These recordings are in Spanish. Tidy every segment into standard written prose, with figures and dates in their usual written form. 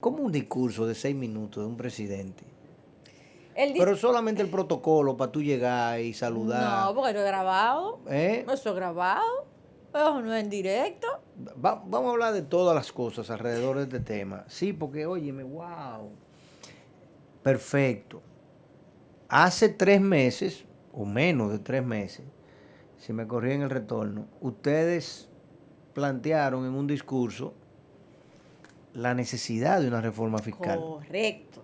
Como un discurso de 6 minutos de un presidente. El dis- Pero solamente el protocolo para tú llegar y no, saludar. porque no es grabado. ¿Eh? Eso es grabado. Eso no es en directo. Vamos a hablar de todas las cosas alrededor de este tema. Sí, porque óyeme, wow. Perfecto. Hace 3 meses, o menos de 3 meses, si me corrí en el retorno, ustedes plantearon en un discurso la necesidad de una reforma fiscal. Correcto.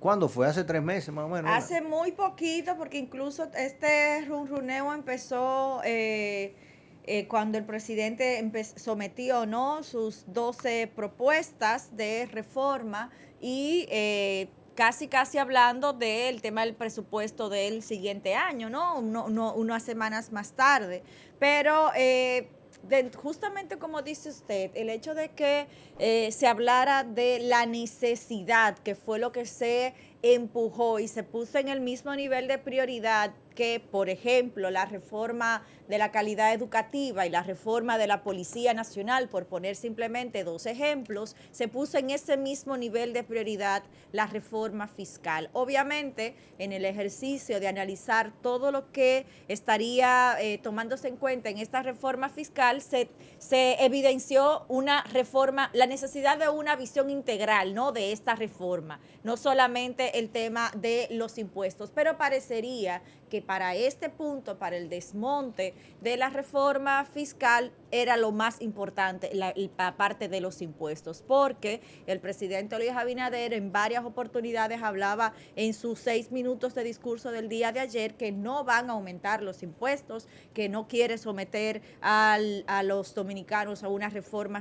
¿Cuándo fue? Hace 3 meses más o menos, ¿verdad? Hace muy poquito, porque incluso este runruneo empezó cuando el presidente sometió, ¿no?, sus 12 propuestas de reforma y casi hablando del tema del presupuesto del siguiente año, ¿no? Unas semanas más tarde. Pero justamente como dice usted, el hecho de que se hablara de la necesidad, que fue lo que se empujó y se puso en el mismo nivel de prioridad que, por ejemplo, la reforma de la calidad educativa y la reforma de la Policía Nacional, por poner simplemente dos ejemplos, se puso en ese mismo nivel de prioridad la reforma fiscal. Obviamente, en el ejercicio de analizar todo lo que estaría tomándose en cuenta en esta reforma fiscal, se evidenció una reforma, la necesidad de una visión integral, ¿no?, de esta reforma, no solamente el tema de los impuestos, pero parecería que para este punto, para el desmonte de la reforma fiscal, era lo más importante, la parte de los impuestos, porque el presidente Luis Abinader en varias oportunidades hablaba en sus 6 minutos de discurso del día de ayer que no van a aumentar los impuestos, que no quiere someter a los dominicanos a una reforma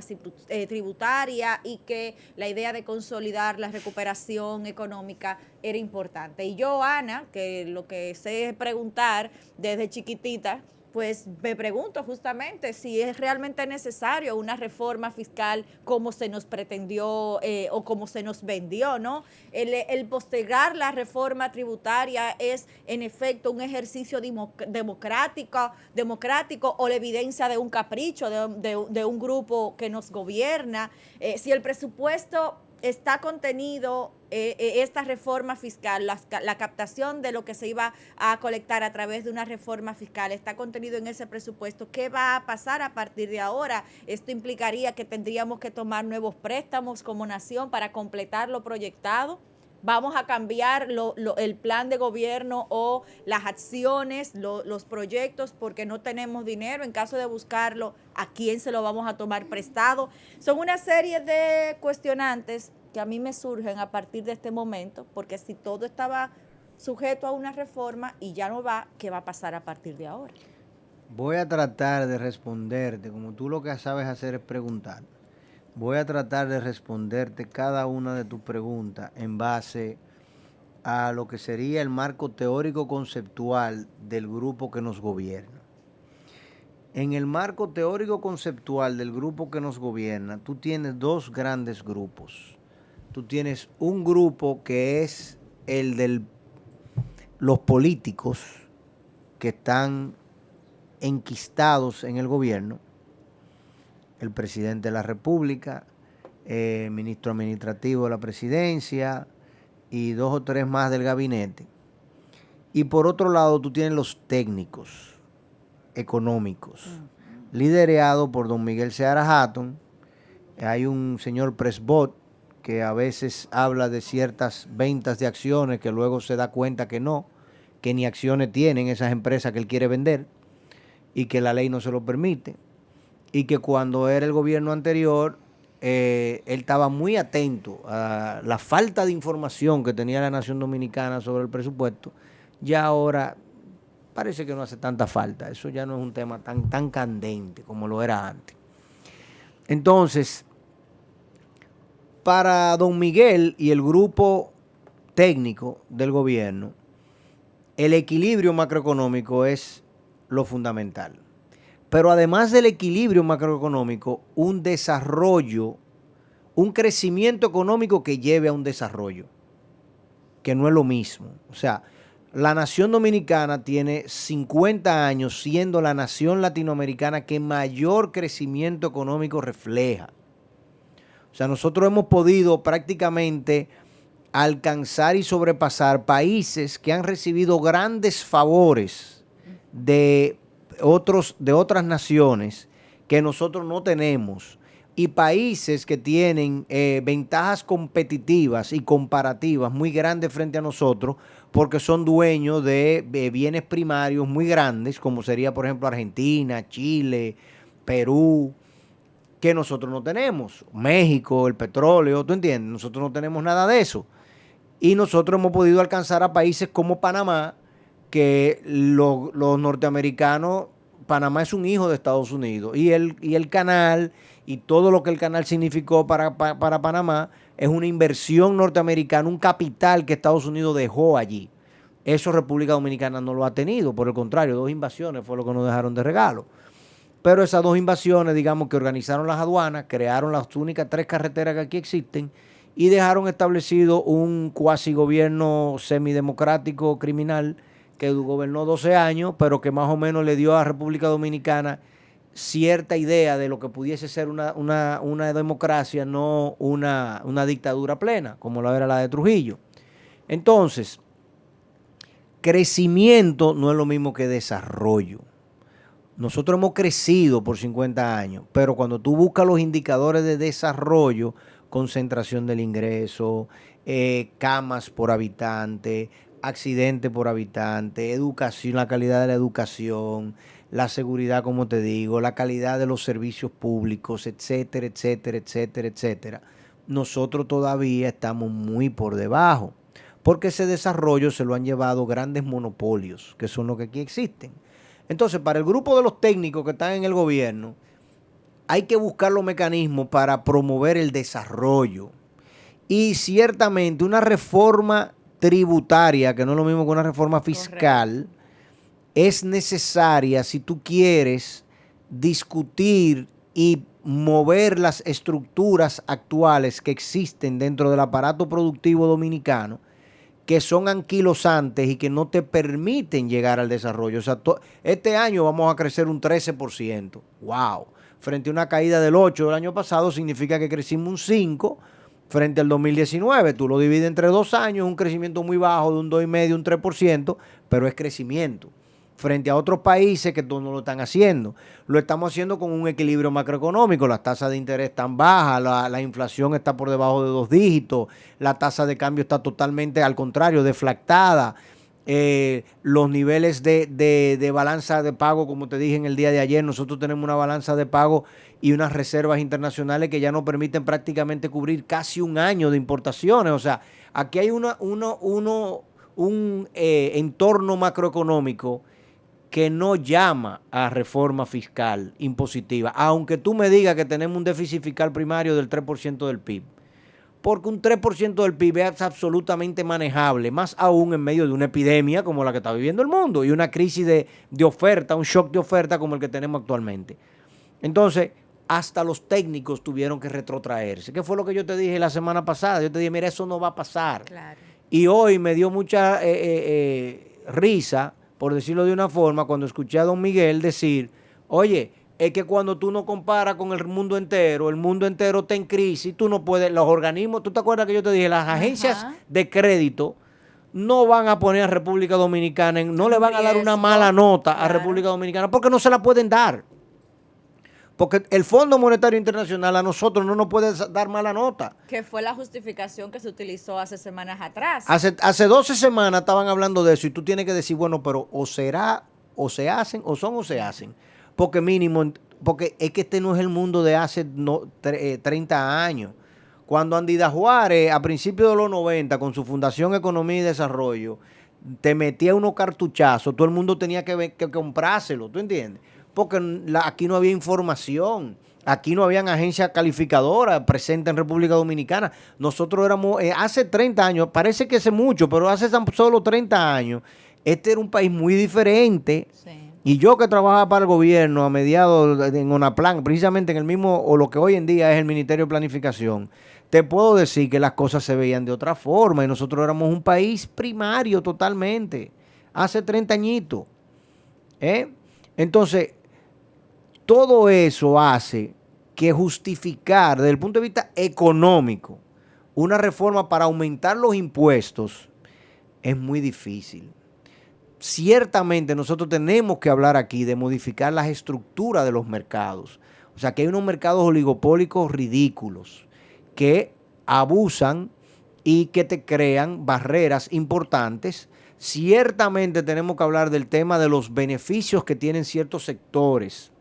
tributaria y que la idea de consolidar la recuperación económica era importante. Y yo, Ana, que lo que sé preguntar desde chiquitita, pues me pregunto justamente si es realmente necesario una reforma fiscal como se nos pretendió o como se nos vendió, ¿no? El postergar la reforma tributaria es en efecto un ejercicio democrático o la evidencia de un capricho de un grupo que nos gobierna. Si el presupuesto está contenido esta reforma fiscal, la captación de lo que se iba a colectar a través de una reforma fiscal, está contenido en ese presupuesto. ¿Qué va a pasar a partir de ahora? Esto implicaría que tendríamos que tomar nuevos préstamos como nación para completar lo proyectado. Vamos a cambiar el plan de gobierno o las acciones, los proyectos, porque no tenemos dinero. En caso de buscarlo, ¿a quién se lo vamos a tomar prestado? Son una serie de cuestionantes que a mí me surgen a partir de este momento, porque si todo estaba sujeto a una reforma y ya no va, ¿qué va a pasar a partir de ahora? Voy a tratar de responderte, como tú lo que sabes hacer es preguntar. Voy a tratar de responderte cada una de tus preguntas en base a lo que sería el marco teórico conceptual del grupo que nos gobierna. En el marco teórico conceptual del grupo que nos gobierna, tú tienes dos grandes grupos. Tú tienes un grupo que es el de los políticos que están enquistados en el gobierno, el presidente de la República, ministro administrativo de la presidencia y 2 o 3 más del gabinete. Y por otro lado tú tienes los técnicos económicos, liderados por don Miguel Seara Hatton. Hay un señor Presbot que a veces habla de ciertas ventas de acciones que luego se da cuenta que no, que ni acciones tienen esas empresas que él quiere vender y que la ley no se lo permite. Y que cuando era el gobierno anterior, él estaba muy atento a la falta de información que tenía la nación dominicana sobre el presupuesto. Ya ahora parece que no hace tanta falta. Eso ya no es un tema tan candente como lo era antes. Entonces, para don Miguel y el grupo técnico del gobierno, el equilibrio macroeconómico es lo fundamental. Pero además del equilibrio macroeconómico, un desarrollo, un crecimiento económico que lleve a un desarrollo, que no es lo mismo. O sea, la nación dominicana tiene 50 años siendo la nación latinoamericana que mayor crecimiento económico refleja. O sea, nosotros hemos podido prácticamente alcanzar y sobrepasar países que han recibido grandes favores de otras naciones que nosotros no tenemos, y países que tienen ventajas competitivas y comparativas muy grandes frente a nosotros porque son dueños de bienes primarios muy grandes, como sería por ejemplo Argentina, Chile, Perú, que nosotros no tenemos. México, el petróleo, ¿tú entiendes? Nosotros no tenemos nada de eso. Y nosotros hemos podido alcanzar a países como Panamá, que los norteamericanos, Panamá es un hijo de Estados Unidos, y el canal y todo lo que el canal significó para Panamá es una inversión norteamericana, un capital que Estados Unidos dejó allí. Eso República Dominicana no lo ha tenido, por el contrario, 2 invasiones fue lo que nos dejaron de regalo. Pero esas 2 invasiones, digamos que organizaron las aduanas, crearon las únicas 3 carreteras que aquí existen y dejaron establecido un cuasi gobierno semidemocrático criminal que gobernó 12 años, pero que más o menos le dio a República Dominicana cierta idea de lo que pudiese ser una democracia, no una dictadura plena, como la era la de Trujillo. Entonces, crecimiento no es lo mismo que desarrollo. Nosotros hemos crecido por 50 años, pero cuando tú buscas los indicadores de desarrollo, concentración del ingreso, camas por habitante, accidente por habitante, educación, la calidad de la educación, la seguridad, como te digo, la calidad de los servicios públicos, etcétera, etcétera, etcétera, etcétera. Nosotros todavía estamos muy por debajo, porque ese desarrollo se lo han llevado grandes monopolios, que son los que aquí existen. Entonces, para el grupo de los técnicos que están en el gobierno, hay que buscar los mecanismos para promover el desarrollo. Y ciertamente una reforma tributaria, que no es lo mismo que una reforma fiscal, correcto, es necesaria si tú quieres discutir y mover las estructuras actuales que existen dentro del aparato productivo dominicano, que son anquilosantes y que no te permiten llegar al desarrollo. O sea, este año vamos a crecer un 13%. ¡Wow! Frente a una caída del 8% del año pasado, significa que crecimos un 5% frente al 2019. Tú lo divides entre 2 años, un crecimiento muy bajo de un 2,5%, un 3%, pero es crecimiento. Frente a otros países que no lo están haciendo. Lo estamos haciendo con un equilibrio macroeconómico. Las tasas de interés están bajas, la inflación está por debajo de 2 dígitos, la tasa de cambio está totalmente, al contrario, deflactada. Los niveles de balanza de pago, como te dije en el día de ayer, nosotros tenemos una balanza de pago y unas reservas internacionales que ya nos permiten prácticamente cubrir casi un año de importaciones. O sea, aquí hay un entorno macroeconómico que no llama a reforma fiscal impositiva, aunque tú me digas que tenemos un déficit fiscal primario del 3% del PIB, porque un 3% del PIB es absolutamente manejable, más aún en medio de una epidemia como la que está viviendo el mundo y una crisis de oferta, un shock de oferta como el que tenemos actualmente. Entonces, hasta los técnicos tuvieron que retrotraerse. ¿Qué fue lo que yo te dije la semana pasada? Yo te dije, mira, eso no va a pasar. Claro. Y hoy me dio mucha risa, por decirlo de una forma, cuando escuché a don Miguel decir, oye, es que cuando tú no comparas con el mundo entero está en crisis, tú no puedes, los organismos, ¿tú te acuerdas que yo te dije? Las agencias de crédito no van a poner a República Dominicana, no le van a dar una mala nota a República Dominicana porque no se la pueden dar. Porque el Fondo Monetario Internacional a nosotros no nos puede dar mala nota. Que fue la justificación que se utilizó hace semanas atrás. Hace 12 semanas estaban hablando de eso y tú tienes que decir, bueno, pero o será, o se hacen, o son o se hacen. Porque mínimo, porque es que este no es el mundo de hace 30 años. Cuando Andida Juárez, a principios de los 90, con su Fundación Economía y Desarrollo, te metía unos cartuchazos, todo el mundo tenía que comprárselo, ¿tú entiendes? Porque aquí no había información, aquí no habían agencias calificadoras presentes en República Dominicana. Nosotros éramos, hace 30 años, parece que hace mucho, pero hace tan solo 30 años, este era un país muy diferente. Sí. Y yo que trabajaba para el gobierno a mediados en ONAPLAN, precisamente en el mismo, o lo que hoy en día es el Ministerio de Planificación, te puedo decir que las cosas se veían de otra forma y nosotros éramos un país primario totalmente, hace 30 añitos. Entonces, todo eso hace que justificar desde el punto de vista económico una reforma para aumentar los impuestos es muy difícil. Ciertamente nosotros tenemos que hablar aquí de modificar las estructuras de los mercados. O sea, que hay unos mercados oligopólicos ridículos que abusan y que te crean barreras importantes. Ciertamente tenemos que hablar del tema de los beneficios que tienen ciertos sectores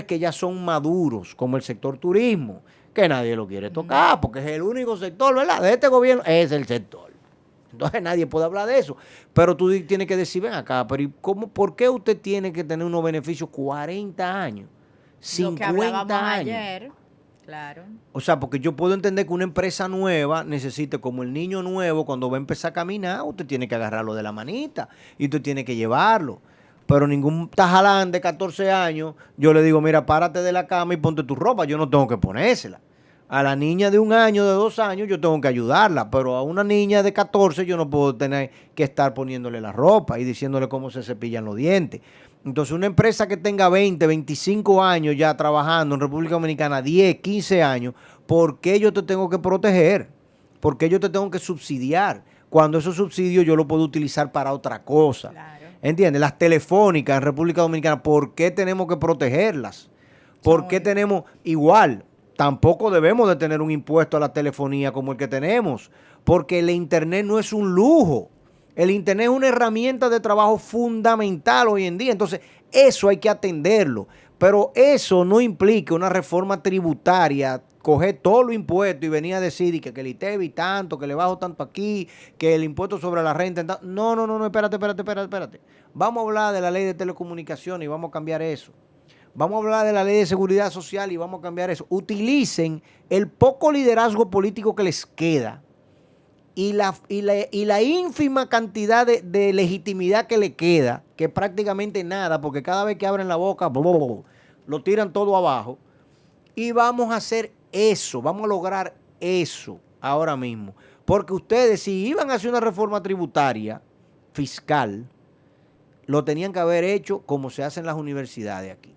que ya son maduros, como el sector turismo, que nadie lo quiere tocar, porque es el único sector, ¿verdad? De este gobierno es el sector. Entonces nadie puede hablar de eso. Pero tú tienes que decir, ven acá, pero ¿por qué usted tiene que tener unos beneficios 40 años? 50 lo que hablábamos años. Ayer, claro. O sea, porque yo puedo entender que una empresa nueva necesite, como el niño nuevo, cuando va a empezar a caminar, usted tiene que agarrarlo de la manita y usted tiene que llevarlo. Pero ningún tajalán de 14 años, yo le digo, mira, párate de la cama y ponte tu ropa. Yo no tengo que ponérsela. A la niña de 1 año, de 2 años, yo tengo que ayudarla. Pero a una niña de 14 yo no puedo tener que estar poniéndole la ropa y diciéndole cómo se cepillan los dientes. Entonces, una empresa que tenga 20, 25 años ya trabajando en República Dominicana, 10, 15 años, ¿por qué yo te tengo que proteger? ¿Por qué yo te tengo que subsidiar? Cuando esos subsidios yo los puedo utilizar para otra cosa. Claro. ¿Entiendes? Las telefónicas en República Dominicana, ¿por qué tenemos que protegerlas? ¿Por qué tenemos igual? Tampoco debemos de tener un impuesto a la telefonía como el que tenemos, porque el Internet no es un lujo. El Internet es una herramienta de trabajo fundamental hoy en día. Entonces, eso hay que atenderlo. Pero eso no implica una reforma tributaria, coger todos los impuestos y venir a decir que el ITEVI tanto, que le bajo tanto aquí, que el impuesto sobre la renta. No, espérate. Vamos a hablar de la ley de telecomunicaciones y vamos a cambiar eso. Vamos a hablar de la ley de seguridad social y vamos a cambiar eso. Utilicen el poco liderazgo político que les queda y la ínfima cantidad de legitimidad que le queda, que prácticamente nada, porque cada vez que abren la boca, lo tiran todo abajo. Y vamos a hacer eso, vamos a lograr eso ahora mismo. Porque ustedes, si iban a hacer una reforma tributaria fiscal, lo tenían que haber hecho como se hace en las universidades aquí.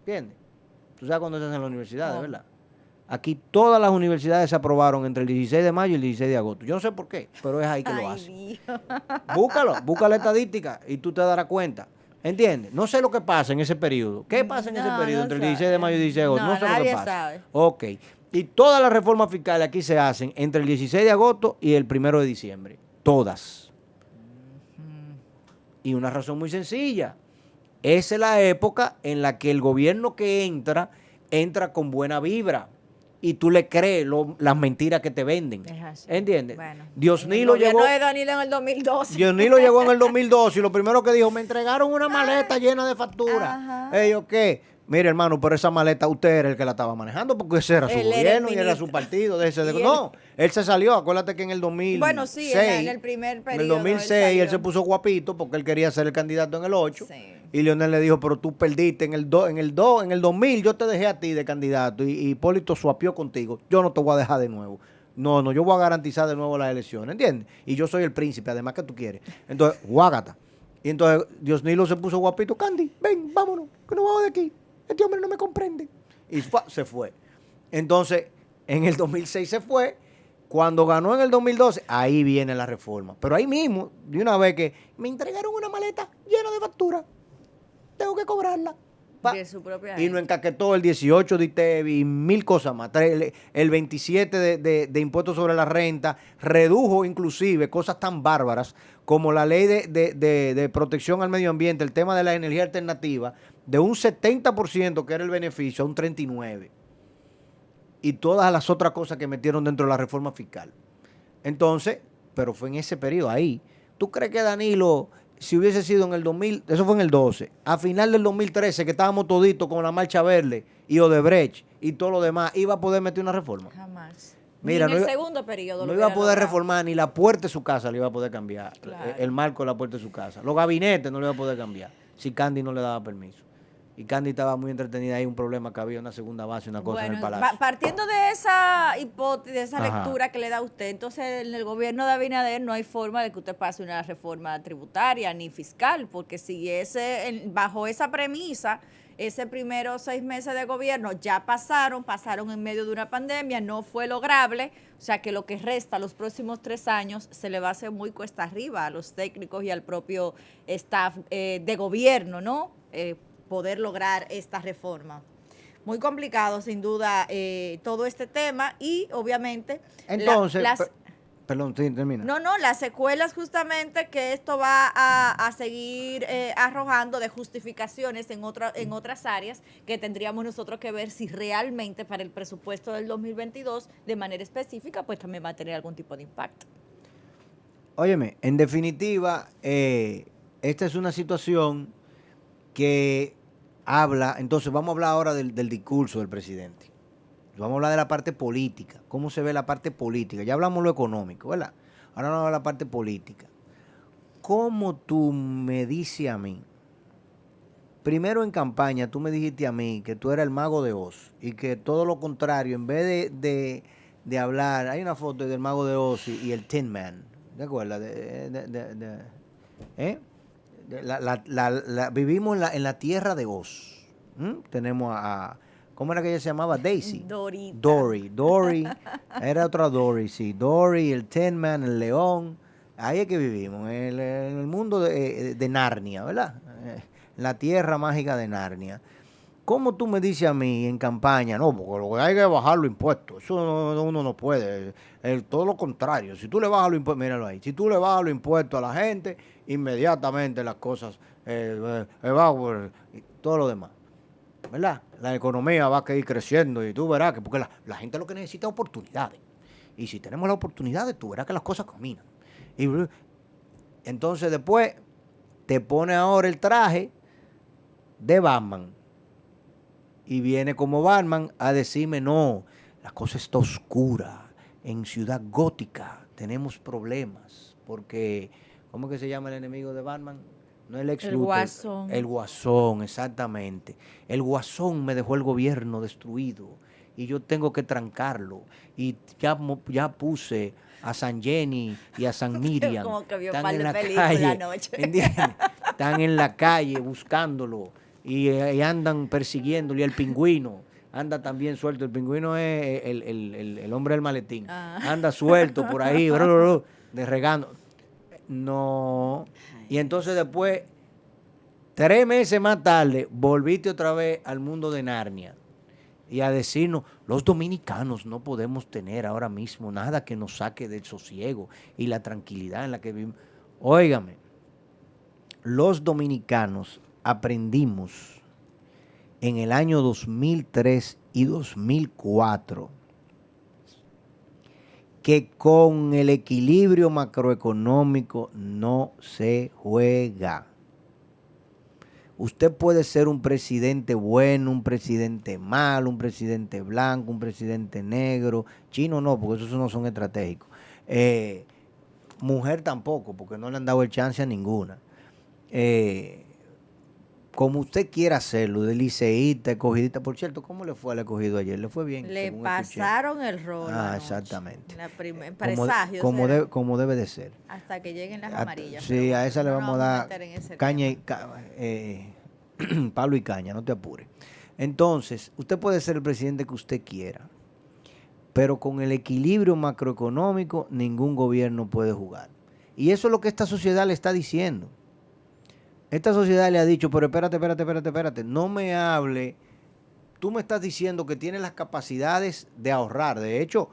¿Entiendes? Tú sabes cuándo se hacen las universidades, ¿verdad? Aquí todas las universidades se aprobaron entre el 16 de mayo y el 16 de agosto. Yo no sé por qué, pero es ahí que lo hacen. Busca la estadística y tú te darás cuenta. ¿Entiendes? No sé lo que pasa en ese periodo. ¿Qué pasa en ese periodo entre el 16 de mayo y el 16 de agosto? No sé lo que pasa. Sabe. Ok. Y todas las reformas fiscales aquí se hacen entre el 16 de agosto y el 1 de diciembre. Todas. Y una razón muy sencilla. Esa es la época en la que el gobierno que entra con buena vibra. Y tú le crees las mentiras que te venden. ¿Entiendes? Bueno, Diosnilo llegó. De Danilo en el 2012. Diosnilo llegó en el 2012 y lo primero que dijo, me entregaron una maleta llena de facturas. ¿Ellos qué? Mire, hermano, pero esa maleta usted era el que la estaba manejando porque ese era su gobierno y era su partido. No, él se salió. Acuérdate que en el 2006. Bueno, sí, en el primer periodo. En el 2006 él se puso guapito porque él quería ser el candidato en el 8. Sí. Y Leonel le dijo, pero tú perdiste en el 2000 yo te dejé a ti de candidato y Hipólito suapió contigo. Yo no te voy a dejar de nuevo. No, yo voy a garantizar de nuevo las elecciones, ¿entiendes? Y yo soy el príncipe, además que tú quieres. Entonces, guágata. Y entonces Diosnilo se puso guapito. Candy, ven, vámonos, que nos vamos de aquí. Este hombre no me comprende. Y se fue. Entonces, en el 2006 se fue. Cuando ganó en el 2012, ahí viene la reforma. Pero ahí mismo, de una vez que me entregaron una maleta llena de facturas. Tengo que cobrarla. De su propia y nos encaquetó el 18 de ITEVI y 1000 cosas más. El 27 de impuestos sobre la renta. Redujo inclusive cosas tan bárbaras como la ley de protección al medio ambiente, el tema de la energía alternativa, de un 70% que era el beneficio a un 39%. Y todas las otras cosas que metieron dentro de la reforma fiscal. Entonces, pero fue en ese periodo ahí. ¿Tú crees que Danilo, si hubiese sido en el 2000, eso fue en el 12, a final del 2013, que estábamos toditos con la Marcha Verde y Odebrecht y todo lo demás, iba a poder meter una reforma? Jamás. Mira, ni en el segundo periodo no iba a poder reformar, ni la puerta de su casa le iba a poder cambiar. Claro. El marco de la puerta de su casa. Los gabinetes no le iba a poder cambiar si Candy no le daba permiso. Y Candy estaba muy entretenida ahí, un problema que había una segunda base, una cosa en el palacio. Partiendo de esa hipótesis, de esa lectura que le da usted, entonces en el gobierno de Abinader no hay forma de que usted pase una reforma tributaria ni fiscal, porque si bajo esa premisa ese primeros 6 meses de gobierno ya pasaron en medio de una pandemia, no fue lograble, o sea que lo que resta los próximos 3 años se le va a hacer muy cuesta arriba a los técnicos y al propio staff de gobierno, ¿no? Poder lograr esta reforma. Muy complicado, sin duda, todo este tema y obviamente entonces, perdón, sí, termina. No, las secuelas justamente que esto va a seguir arrojando de justificaciones en otras áreas que tendríamos nosotros que ver si realmente para el presupuesto del 2022 de manera específica pues también va a tener algún tipo de impacto. Óyeme, en definitiva, esta es una situación que habla, entonces vamos a hablar ahora del discurso del presidente. Vamos a hablar de la parte política, cómo se ve la parte política. Ya hablamos lo económico, ¿verdad? Ahora vamos a hablar de la parte política. ¿Cómo tú me dices a mí? Primero en campaña tú me dijiste a mí que tú eras el mago de Oz y que todo lo contrario, en vez de hablar, hay una foto del mago de Oz y el Tin Man, ¿te acuerdas? Vivimos en la tierra de Oz. Tenemos ¿cómo era que ella se llamaba? Daisy. Dory. Era otra Dory, sí. Dory, el Tin Man, el león. Ahí es que vivimos, en el mundo de Narnia, ¿verdad? La tierra mágica de Narnia. ¿Cómo tú me dices a mí en campaña? No, porque lo que hay que bajar los impuestos. Eso uno no puede. Todo lo contrario. Si tú le bajas los impuestos, míralo ahí. Si tú le bajas los impuestos a la gente, inmediatamente las cosas todo lo demás. ¿Verdad? La economía va a seguir creciendo y tú verás que porque la gente lo que necesita es oportunidades. Y si tenemos las oportunidades, tú verás que las cosas caminan. Y entonces después te pone ahora el traje de Batman. Y viene como Batman a decirme, no, la cosa está oscura. En Ciudad Gótica tenemos problemas. Porque, ¿cómo que se llama el enemigo de Batman? No el ex Luthor, Guasón. El Guasón, exactamente. El Guasón me dejó el gobierno destruido y yo tengo que trancarlo. Y ya puse a San Jenny y a San Miriam. Como que vio están par en de la películas calle, anoche. ¿entiendes? Están en la calle buscándolo y andan persiguiéndolo. Y el pingüino anda también suelto. El pingüino es el hombre del maletín. Anda suelto por ahí, de regando. No. Y entonces después, 3 meses más tarde, volviste otra vez al mundo de Narnia y a decirnos, los dominicanos no podemos tener ahora mismo nada que nos saque del sosiego y la tranquilidad en la que vivimos. Óigame, los dominicanos aprendimos en el año 2003 y 2004 que con el equilibrio macroeconómico no se juega. Usted puede ser un presidente bueno, un presidente malo, un presidente blanco, un presidente negro, chino no, porque esos no son estratégicos. Mujer tampoco, porque no le han dado el chance a ninguna. Como usted quiera hacerlo, de liceísta, escogidista. Por cierto, ¿cómo le fue al escogido ayer? ¿Le fue bien? Le pasaron el rol. Exactamente. Presagios. Como debe de ser. Hasta que lleguen las amarillas. Sí, a esa le vamos a dar caña tema. palo y caña, no te apures. Entonces, usted puede ser el presidente que usted quiera, pero con el equilibrio macroeconómico ningún gobierno puede jugar. Y eso es lo que esta sociedad le está diciendo. Esta sociedad le ha dicho, pero espérate, no me hable. Tú me estás diciendo que tienes las capacidades de ahorrar. De hecho,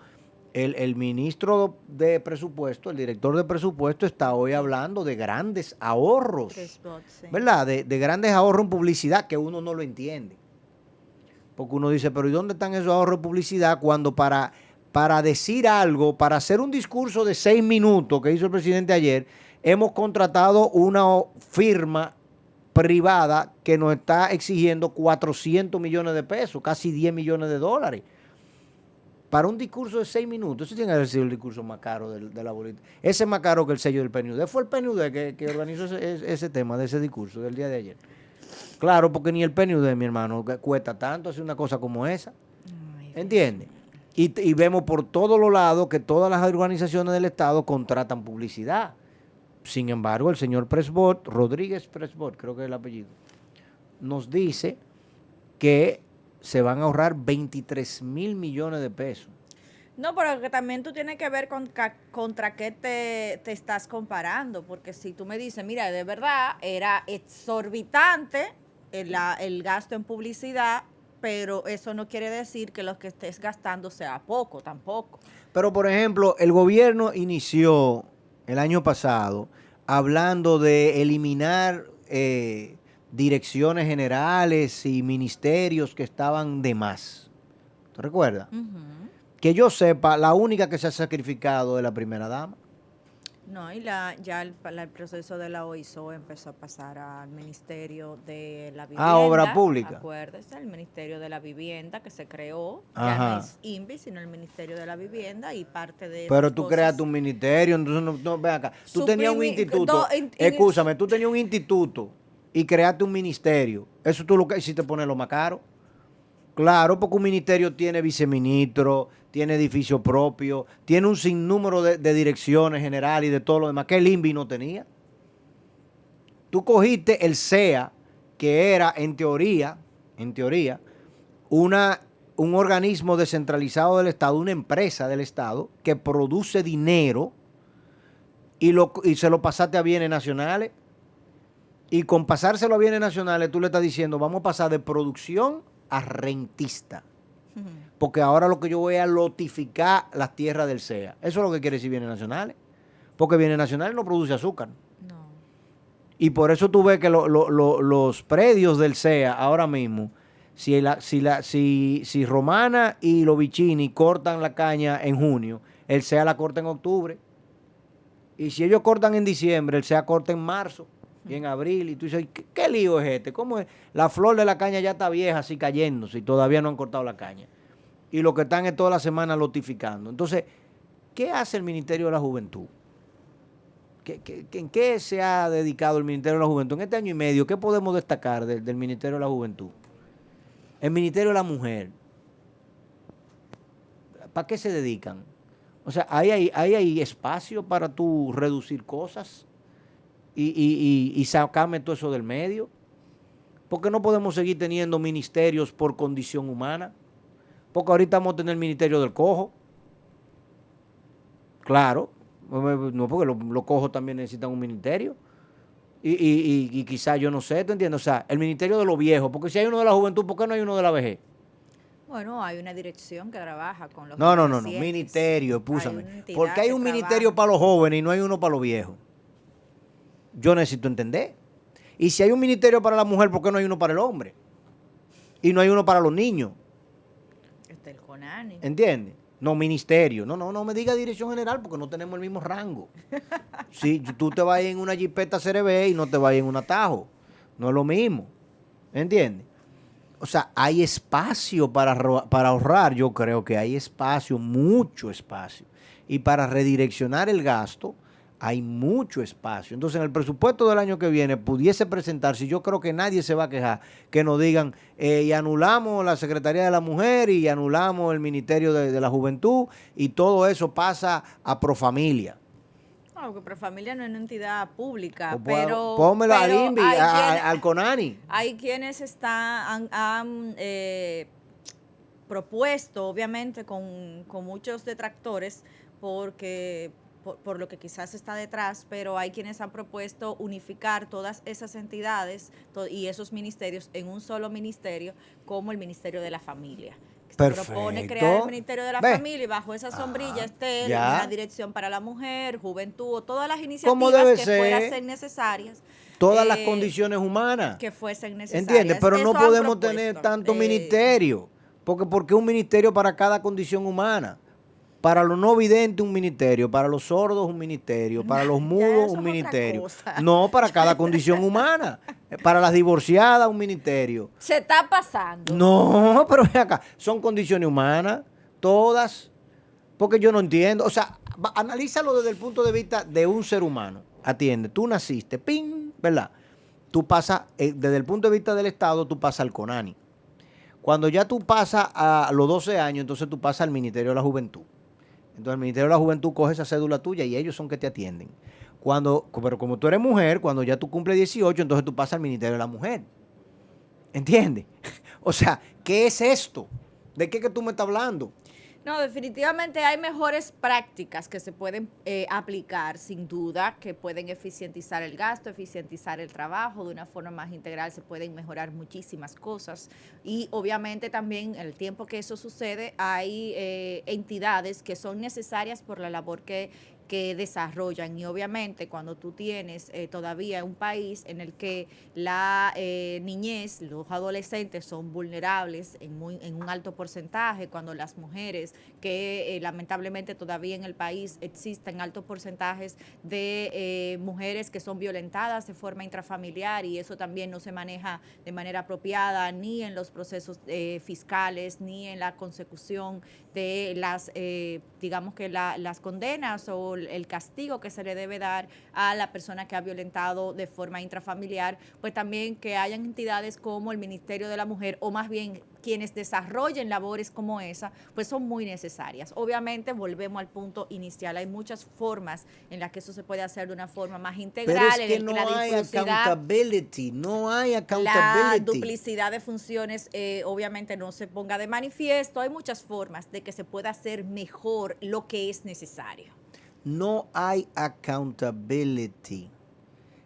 el ministro de presupuesto, el director de presupuesto, está hoy hablando de grandes ahorros, ¿verdad? De grandes ahorros en publicidad que uno no lo entiende. Porque uno dice, pero ¿y dónde están esos ahorros en publicidad cuando para decir algo, para hacer un discurso de 6 minutos que hizo el presidente ayer, hemos contratado una firma privada que nos está exigiendo 400 millones de pesos, casi 10 millones de dólares? Para un discurso de 6 minutos, eso tiene que haber sido el discurso más caro de la bolita. Ese es más caro que el sello del PNUD. Fue el PNUD que organizó ese tema de ese discurso del día de ayer. Claro, porque ni el PNUD, mi hermano, cuesta tanto hacer una cosa como esa. ¿Entiendes? Y vemos por todos los lados que todas las organizaciones del Estado contratan publicidad. Sin embargo, el señor Presbot, Rodríguez Presbot, creo que es el apellido, nos dice que se van a ahorrar 23 mil millones de pesos. No, pero que también tú tienes que ver contra qué te estás comparando, porque si tú me dices, mira, de verdad era exorbitante el gasto en publicidad, pero eso no quiere decir que lo que estés gastando sea poco tampoco. Pero, por ejemplo, el gobierno inició el año pasado hablando de eliminar direcciones generales y ministerios que estaban de más. ¿Tú recuerdas? Que yo sepa, la única que se ha sacrificado es la primera dama. No, y ya el proceso de la OISO empezó a pasar al Ministerio de la Vivienda. Ah, obra pública. Acuérdese, el Ministerio de la Vivienda que se creó, Ajá. ya no es INVI, sino el Ministerio de la Vivienda y parte de Pero esas tú cosas. creaste un ministerio, entonces no ven acá. Tú tenías un instituto, escúchame, tú tenías un instituto y creaste un ministerio. Eso tú lo que hiciste ponerlo más caro. Claro, porque un ministerio tiene viceministro, tiene edificio propio, tiene un sinnúmero de direcciones generales y de todo lo demás que el INVI no tenía. Tú cogiste el SEA, que era en teoría, un organismo descentralizado del Estado, una empresa del Estado que produce dinero y se lo pasaste a bienes nacionales. Y con pasárselo a bienes nacionales, tú le estás diciendo, vamos a pasar de producción a rentista. Porque ahora lo que yo voy a lotificar las tierras del SEA. Eso es lo que quiere decir bienes nacionales. Porque bienes nacionales no produce azúcar. No. Y por eso tú ves que los predios del SEA ahora mismo, si Romana y los Vicini cortan la caña en junio, el SEA la corta en octubre. Y si ellos cortan en diciembre, el SEA corta en marzo y en abril. Y tú dices, ¿qué lío es este? ¿Cómo es? La flor de la caña ya está vieja, así cayéndose, y todavía no han cortado la caña. Y lo que están es toda la semana lotificando. Entonces, ¿qué hace el Ministerio de la Juventud? ¿En qué se ha dedicado el Ministerio de la Juventud? En este año y medio, ¿qué podemos destacar del Ministerio de la Juventud? El Ministerio de la Mujer. ¿Para qué se dedican? O sea, hay espacio para tú reducir cosas y sacarme todo eso del medio. ¿Por qué no podemos seguir teniendo ministerios por condición humana? Porque ahorita vamos a tener el Ministerio del Cojo. Claro. No, porque los cojos también necesitan un ministerio. Y quizás, yo no sé, ¿te entiendes? O sea, el ministerio de los viejos. Porque si hay uno de la juventud, ¿por qué no hay uno de la vejez? Bueno, hay una dirección que trabaja con los No. Ministerio, escúchame. Porque hay un ministerio para los jóvenes y no hay uno para los viejos. Yo necesito entender. Y si hay un ministerio para la mujer, ¿por qué no hay uno para el hombre? Y no hay uno para los niños. Está el CONANI. ¿Entiendes? No, ministerio. No me diga dirección general porque no tenemos el mismo rango. Si tú te vas en una jipeta CRB y no te vas en un atajo. No es lo mismo. ¿Entiendes? O sea, hay espacio para ahorrar. Yo creo que hay espacio, mucho espacio. Y para redireccionar el gasto, hay mucho espacio. Entonces, en el presupuesto del año que viene pudiese presentarse, yo creo que nadie se va a quejar, que nos digan, y anulamos la Secretaría de la Mujer y anulamos el Ministerio de la Juventud y todo eso pasa a Profamilia. No, porque Profamilia no es una entidad pública, Pónmelo al INVI, al CONANI. Hay quienes han propuesto, obviamente, con muchos detractores, porque por lo que quizás está detrás, pero hay quienes han propuesto unificar todas esas entidades y esos ministerios en un solo ministerio, como el Ministerio de la Familia. Se propone crear el Ministerio de la Familia y bajo esa sombrilla esté la Dirección para la Mujer, Juventud, todas las iniciativas que fueran necesarias. Todas las condiciones humanas. Que fuesen necesarias. ¿Entiendes? Pero no podemos tener tantos ministerios. Porque un ministerio para cada condición humana. Para los no videntes un ministerio, para los sordos un ministerio, para los mudos un ministerio. No, para cada condición humana. Para las divorciadas un ministerio. Se está pasando. No, pero ven acá, son condiciones humanas, todas. Porque yo no entiendo. O sea, analízalo desde el punto de vista de un ser humano. Atiende, tú naciste, ¡ping! ¿Verdad? Tú pasas, desde el punto de vista del Estado, tú pasas al CONANI. Cuando ya tú pasas a los 12 años, entonces tú pasas al Ministerio de la Juventud. Entonces el Ministerio de la Juventud coge esa cédula tuya y ellos son que te atienden. Pero como tú eres mujer, cuando ya tú cumples 18, entonces tú pasas al Ministerio de la Mujer. ¿Entiendes? O sea, ¿qué es esto? ¿De qué que tú me estás hablando? No, definitivamente hay mejores prácticas que se pueden aplicar, sin duda, que pueden eficientizar el gasto, eficientizar el trabajo de una forma más integral, se pueden mejorar muchísimas cosas. Y obviamente también el tiempo que eso sucede, hay entidades que son necesarias por la labor que desarrollan. Y obviamente cuando tú tienes todavía un país en el que la niñez, los adolescentes son vulnerables en un alto porcentaje, cuando las mujeres, que lamentablemente todavía en el país existen altos porcentajes de mujeres que son violentadas de forma intrafamiliar, y eso también no se maneja de manera apropiada ni en los procesos fiscales, ni en la consecución de las, digamos que las condenas o el castigo que se le debe dar a la persona que ha violentado de forma intrafamiliar, pues también que hayan entidades como el Ministerio de la Mujer, o más bien quienes desarrollen labores como esa, pues son muy necesarias. Obviamente, volvemos al punto inicial, hay muchas formas en las que eso se puede hacer de una forma más integral. Pero es que no hay accountability, no hay accountability. La duplicidad de funciones obviamente no se ponga de manifiesto. Hay muchas formas de que se pueda hacer mejor lo que es necesario. No hay accountability.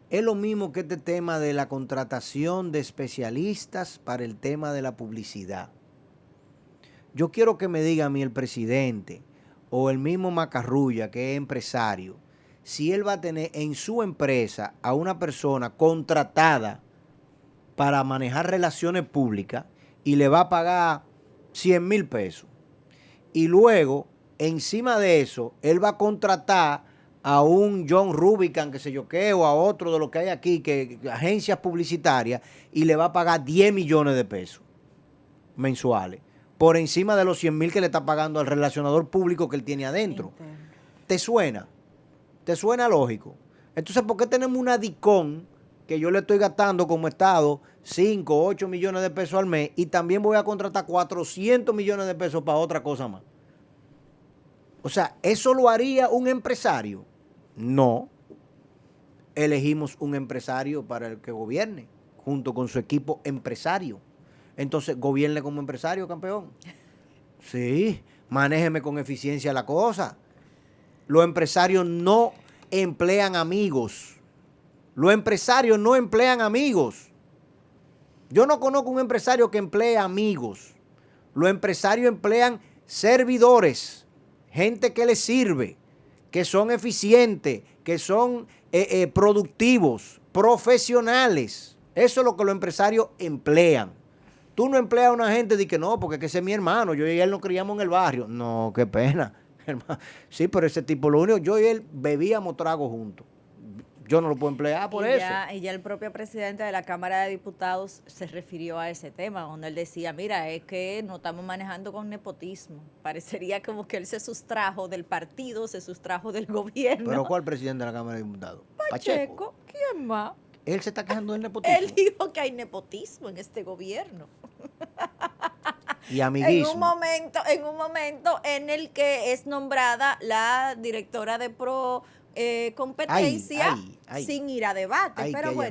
Es lo mismo que este tema de la contratación de especialistas para el tema de la publicidad. Yo quiero que me diga a mí el presidente o el mismo Macarrulla, que es empresario, si él va a tener en su empresa a una persona contratada para manejar relaciones públicas y le va a pagar 100,000 pesos. Y luego, encima de eso, él va a contratar a un John Rubicam, que sé yo qué, o a otro de lo que hay aquí, que agencias publicitarias, y le va a pagar 10 millones de pesos mensuales, por encima de los 100,000 que le está pagando al relacionador público que él tiene adentro. ¿Te suena? ¿Te suena lógico? Entonces, ¿por qué tenemos una DICON que yo le estoy gastando como Estado 5, 8 millones de pesos al mes, y también voy a contratar 400 millones de pesos para otra cosa más? O sea, ¿eso lo haría un empresario? No. Elegimos un empresario para el que gobierne, junto con su equipo empresario. Entonces, gobierne como empresario, campeón. Sí, manéjeme con eficiencia la cosa. Los empresarios no emplean amigos. Los empresarios no emplean amigos. Yo no conozco un empresario que emplee amigos. Los empresarios emplean servidores, gente que les sirve, que son eficientes, que son productivos, profesionales. Eso es lo que los empresarios emplean. Tú no empleas a una gente de que no, porque ese es mi hermano, yo y él nos criamos en el barrio. No, qué pena. Sí, pero ese tipo, lo único, yo y él bebíamos trago juntos. Yo no lo puedo emplear por eso. Y ya el propio presidente de la Cámara de Diputados se refirió a ese tema, donde él decía, mira, es que no estamos manejando con nepotismo. Parecería como que él se sustrajo del partido, se sustrajo del gobierno. ¿Pero cuál presidente de la Cámara de Diputados? Pacheco. ¿Quién más? Él se está quejando del nepotismo. Él dijo que hay nepotismo en este gobierno. Y amiguismo. En un momento en el que es nombrada la directora de competencia sin ir a debate. Pero bueno.